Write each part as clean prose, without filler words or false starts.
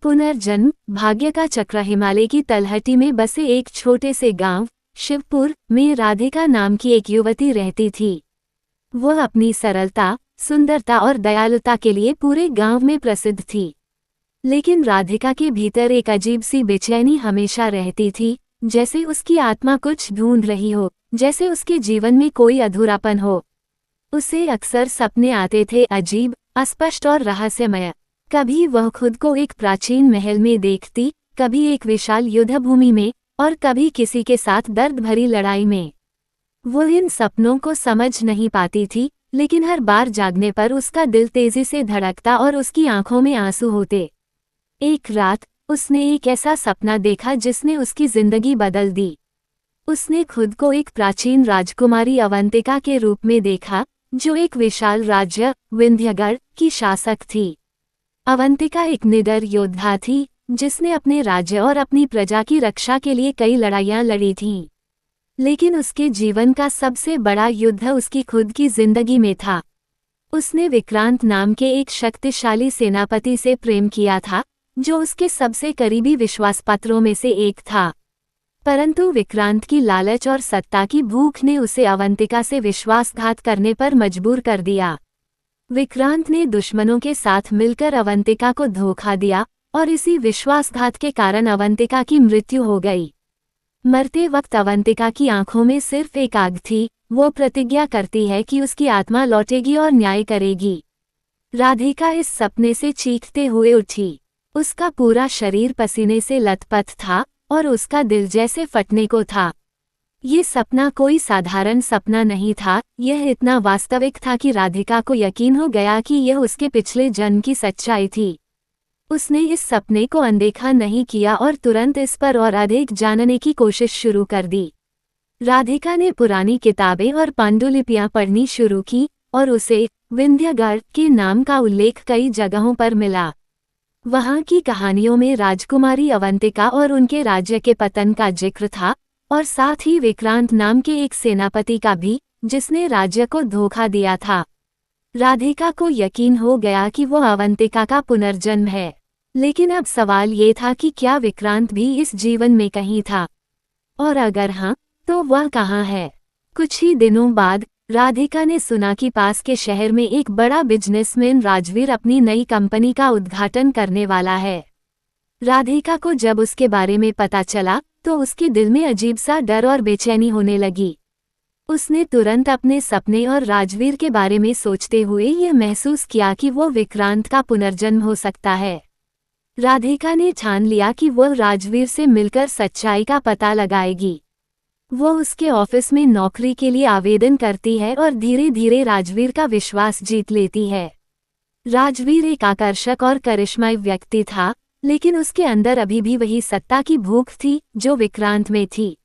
पुनर्जन्म। भाग्य का चक्र। हिमालय की तलहटी में बसे एक छोटे से गांव शिवपुर में राधिका नाम की एक युवती रहती थी। वह अपनी सरलता, सुंदरता और दयालुता के लिए पूरे गांव में प्रसिद्ध थी। लेकिन राधिका के भीतर एक अजीब सी बेचैनी हमेशा रहती थी, जैसे उसकी आत्मा कुछ ढूंढ रही हो, जैसे उसके जीवन में कोई अधूरापन हो। उसे अक्सर सपने आते थे, अजीब, अस्पष्ट और रहस्यमय। कभी वह खुद को एक प्राचीन महल में देखती, कभी एक विशाल युद्धभूमि में, और कभी किसी के साथ दर्द भरी लड़ाई में। वो इन सपनों को समझ नहीं पाती थी, लेकिन हर बार जागने पर उसका दिल तेजी से धड़कता और उसकी आंखों में आंसू होते। एक रात उसने एक ऐसा सपना देखा जिसने उसकी जिंदगी बदल दी। उसने खुद को एक प्राचीन राजकुमारी अवंतिका के रूप में देखा, जो एक विशाल राज्य विंध्यगढ़ की शासक थी। अवंतिका एक निडर योद्धा थी, जिसने अपने राज्य और अपनी प्रजा की रक्षा के लिए कई लड़ाइयां लड़ी थीं। लेकिन उसके जीवन का सबसे बड़ा युद्ध उसकी खुद की जिंदगी में था। उसने विक्रांत नाम के एक शक्तिशाली सेनापति से प्रेम किया था, जो उसके सबसे करीबी विश्वासपात्रों में से एक था। परंतु विक्रांत की लालच और सत्ता की भूख ने उसे अवंतिका से विश्वासघात करने पर मजबूर कर दिया। विक्रांत ने दुश्मनों के साथ मिलकर अवंतिका को धोखा दिया, और इसी विश्वासघात के कारण अवंतिका की मृत्यु हो गई। मरते वक्त अवंतिका की आंखों में सिर्फ एक आग थी। वो प्रतिज्ञा करती है कि उसकी आत्मा लौटेगी और न्याय करेगी। राधिका इस सपने से चीखते हुए उठी। उसका पूरा शरीर पसीने से लथपथ था और उसका दिल जैसे फटने को था। ये सपना कोई साधारण सपना नहीं था, यह इतना वास्तविक था कि राधिका को यकीन हो गया कि यह उसके पिछले जन्म की सच्चाई थी। उसने इस सपने को अनदेखा नहीं किया और तुरंत इस पर और अधिक जानने की कोशिश शुरू कर दी। राधिका ने पुरानी किताबें और पांडुलिपियां पढ़नी शुरू की, और उसे विंध्यगढ़ के नाम का उल्लेख कई जगहों पर मिला। वहां की कहानियों में राजकुमारी अवंतिका और उनके राज्य के पतन का जिक्र था, और साथ ही विक्रांत नाम के एक सेनापति का भी, जिसने राज्य को धोखा दिया था। राधिका को यकीन हो गया कि वो अवंतिका का पुनर्जन्म है। लेकिन अब सवाल ये था कि क्या विक्रांत भी इस जीवन में कहीं था, और अगर हाँ, तो वह कहाँ है। कुछ ही दिनों बाद राधिका ने सुना कि पास के शहर में एक बड़ा बिजनेसमैन राजवीर अपनी नई कंपनी का उद्घाटन करने वाला है। राधिका को जब उसके बारे में पता चला, तो उसके दिल में अजीब सा डर और बेचैनी होने लगी। उसने तुरंत अपने सपने और राजवीर के बारे में सोचते हुए यह महसूस किया कि वो विक्रांत का पुनर्जन्म हो सकता है। राधिका ने ठान लिया कि वह राजवीर से मिलकर सच्चाई का पता लगाएगी। वो उसके ऑफिस में नौकरी के लिए आवेदन करती है और धीरे धीरे राजवीर का विश्वास जीत लेती है। राजवीर एक आकर्षक और करिश्माई व्यक्ति था, लेकिन उसके अंदर अभी भी वही सत्ता की भूख थी जो विक्रांत में थी।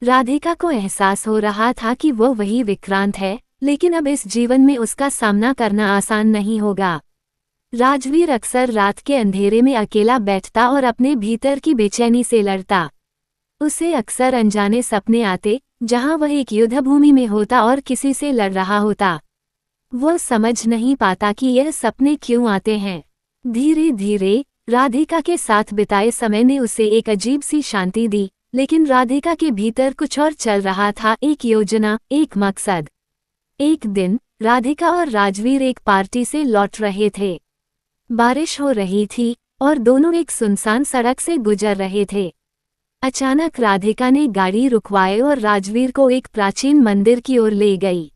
राधिका को एहसास हो रहा था कि वो वही विक्रांत है, लेकिन अब इस जीवन में उसका सामना करना आसान नहीं होगा। राजवीर अक्सर रात के अंधेरे में अकेला बैठता और अपने भीतर की बेचैनी से लड़ता। उसे अक्सर अनजाने सपने आते, जहां वह एक युद्धभूमि में होता और किसी से लड़ रहा होता। वो समझ नहीं पाता कि यह सपने क्यों आते हैं। धीरे धीरे राधिका के साथ बिताए समय ने उसे एक अजीब सी शांति दी, लेकिन राधिका के भीतर कुछ और चल रहा था, एक योजना, एक मकसद। एक दिन राधिका और राजवीर एक पार्टी से लौट रहे थे। बारिश हो रही थी और दोनों एक सुनसान सड़क से गुजर रहे थे। अचानक राधिका ने गाड़ी रुकवाई और राजवीर को एक प्राचीन मंदिर की ओर ले गई।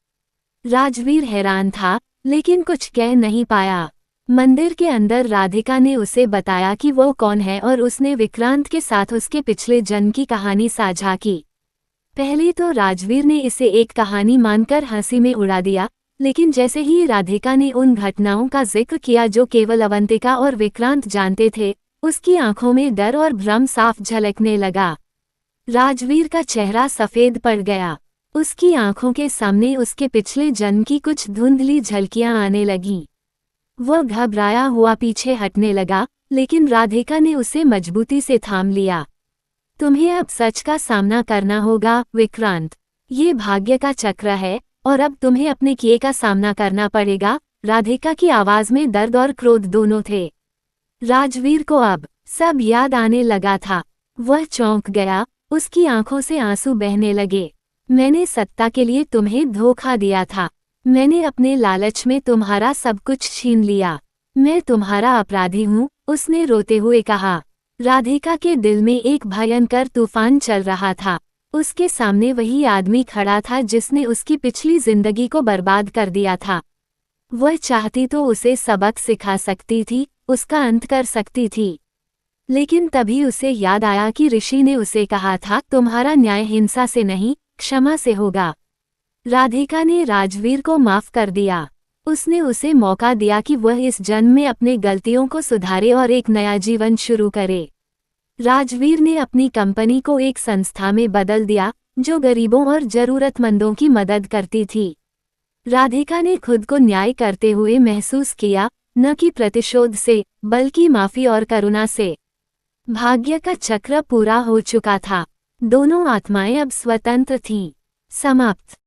राजवीर हैरान था, लेकिन कुछ कह नहीं पाया। मंदिर के अंदर राधिका ने उसे बताया कि वो कौन है, और उसने विक्रांत के साथ उसके पिछले जन्म की कहानी साझा की। पहले तो राजवीर ने इसे एक कहानी मानकर हंसी में उड़ा दिया, लेकिन जैसे ही राधिका ने उन घटनाओं का जिक्र किया जो केवल अवंतिका और विक्रांत जानते थे, उसकी आंखों में डर और भ्रम साफ झलकने लगा। राजवीर का चेहरा सफेद पड़ गया। उसकी आंखों के सामने उसके पिछले जन्म की कुछ धुंधली झलकियां आने लगीं। वह घबराया हुआ पीछे हटने लगा, लेकिन राधिका ने उसे मजबूती से थाम लिया। तुम्हें अब सच का सामना करना होगा विक्रांत। ये भाग्य का चक्र है, और अब तुम्हें अपने किए का सामना करना पड़ेगा। राधिका की आवाज में दर्द और क्रोध दोनों थे। राजवीर को अब सब याद आने लगा था। वह चौंक गया, उसकी आंखों से आंसू बहने लगे। मैंने सत्ता के लिए तुम्हें धोखा दिया था। मैंने अपने लालच में तुम्हारा सब कुछ छीन लिया। मैं तुम्हारा अपराधी हूँ, उसने रोते हुए कहा। राधिका के दिल में एक भयंकर तूफान चल रहा था। उसके सामने वही आदमी खड़ा था जिसने उसकी पिछली जिंदगी को बर्बाद कर दिया था। वह चाहती तो उसे सबक सिखा सकती थी, उसका अंत कर सकती थी। लेकिन तभी उसे याद आया कि ऋषि ने उसे कहा था, तुम्हारा न्याय हिंसा से नहीं, क्षमा से होगा। राधिका ने राजवीर को माफ कर दिया। उसने उसे मौका दिया कि वह इस जन्म में अपने गलतियों को सुधारे और एक नया जीवन शुरू करे। राजवीर ने अपनी कंपनी को एक संस्था में बदल दिया जो गरीबों और जरूरतमंदों की मदद करती थी। राधिका ने खुद को न्याय करते हुए महसूस किया, न कि प्रतिशोध से, बल्कि माफी और करुणा से। भाग्य का चक्र पूरा हो चुका था। दोनों आत्माएं अब स्वतंत्र थीं। समाप्त।